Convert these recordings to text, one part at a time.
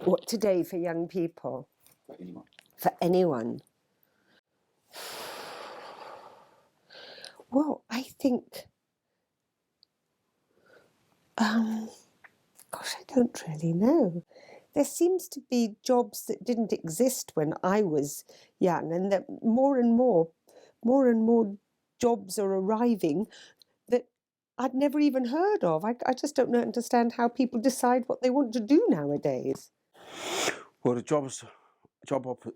What today for young people? For anyone. For anyone? Well, I think, gosh, I don't really know. There seems to be jobs that didn't exist when I was young, and that more and more jobs are arriving that I'd never even heard of. I just don't understand how people decide what they want to do nowadays. Well, the job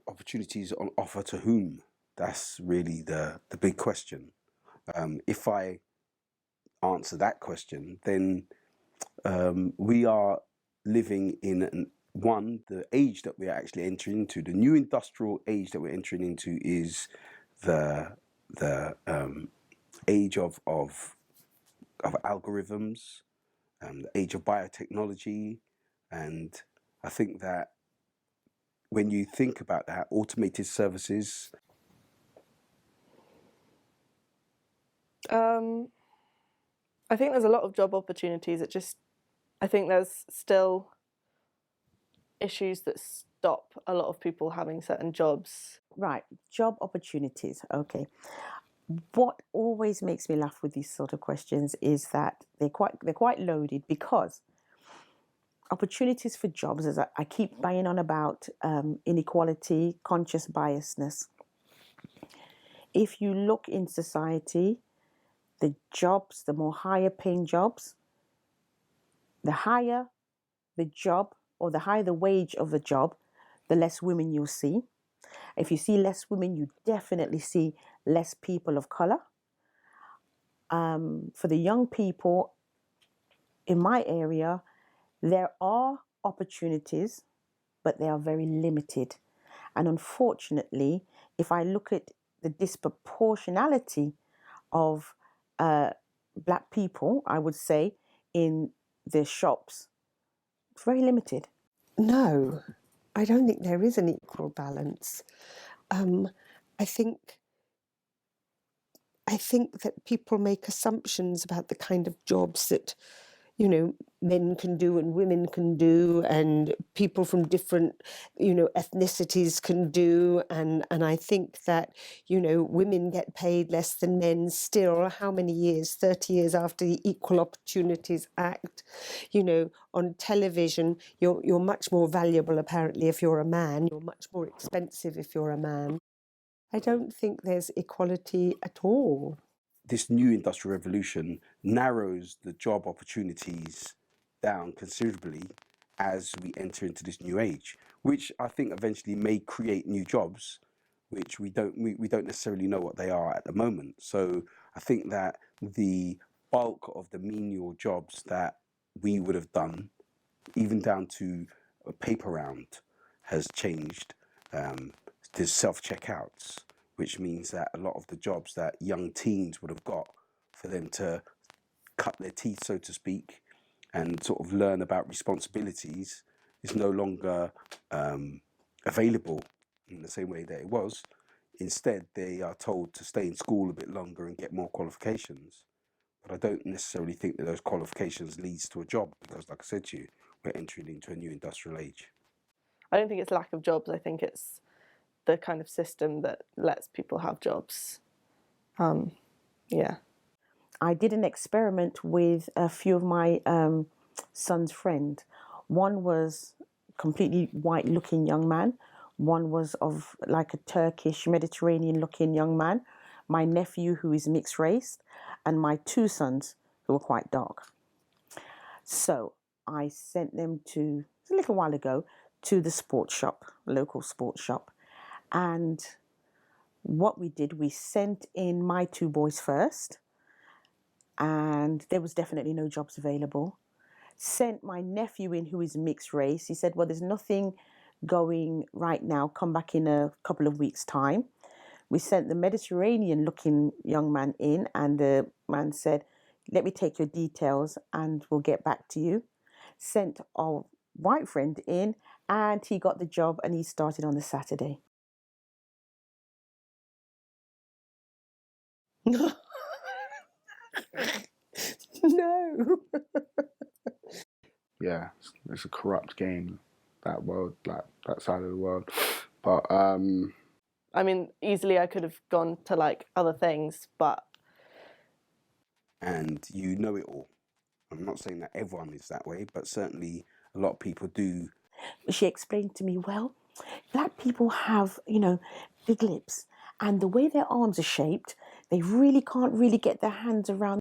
opportunities on offer to whom? That's really the big question. If I answer that question, then we are living in the age that we're actually entering into. The new industrial age that we're entering into is the age of algorithms, the age of biotechnology, and I think that when you think about that, automated services. I think there's a lot of job opportunities. I think there's still issues that stop a lot of people having certain jobs. Right, job opportunities. Okay. What always makes me laugh with these sort of questions is that they're quite loaded, because opportunities for jobs, as I keep banging on about, inequality, conscious biasness. If you look in society, the jobs, the more higher paying jobs, the higher the job, or the higher the wage of the job, the less women you'll see. If you see less women, you definitely see less people of color. For the young people in my area, there are opportunities, but they are very limited. And unfortunately, if I look at the disproportionality of black people, I would say, in the shops, it's very limited. No, I don't think there is an equal balance. I think that people make assumptions about the kind of jobs that, men can do and women can do, and people from different, ethnicities can do. And I think that, women get paid less than men still, how many years? 30 years after the Equal Opportunities Act. On television, you're much more valuable, apparently, if you're a man. You're much more expensive if you're a man. I don't think there's equality at all. This new industrial revolution narrows the job opportunities down considerably as we enter into this new age, which I think eventually may create new jobs, which we don't necessarily know what they are at the moment. So I think that the bulk of the menial jobs that we would have done, even down to a paper round, has changed. There's self-checkouts, which means that a lot of the jobs that young teens would have got for them to cut their teeth, so to speak, and sort of learn about responsibilities is no longer available in the same way that it was. Instead, they are told to stay in school a bit longer and get more qualifications. But I don't necessarily think that those qualifications leads to a job, because, like I said to you, we're entering into a new industrial age. I don't think it's lack of jobs. I think it's the kind of system that lets people have jobs. Yeah. I did an experiment with a few of my son's friends. One was completely white-looking young man. One was of like a Turkish, Mediterranean-looking young man. My nephew, who is mixed race, and my two sons, who were quite dark. So I sent them a little while ago, to the sports shop, local sports shop. And what we did, we sent in my two boys first, and there was definitely no jobs available. Sent my nephew in, who is mixed race. He said, well, there's nothing going right now. Come back in a couple of weeks' time. We sent the Mediterranean-looking young man in, and the man said, let me take your details and we'll get back to you. Sent our white friend in, and he got the job, and he started on the Saturday. No. Yeah, it's a corrupt game that world, like that side of the world. But I mean, easily I could have gone to like other things, but and you know it all. I'm not saying that everyone is that way, but certainly a lot of people do. She explained to me, well, black people have, you know, big lips, and the way their arms are shaped, they really can't really get their hands around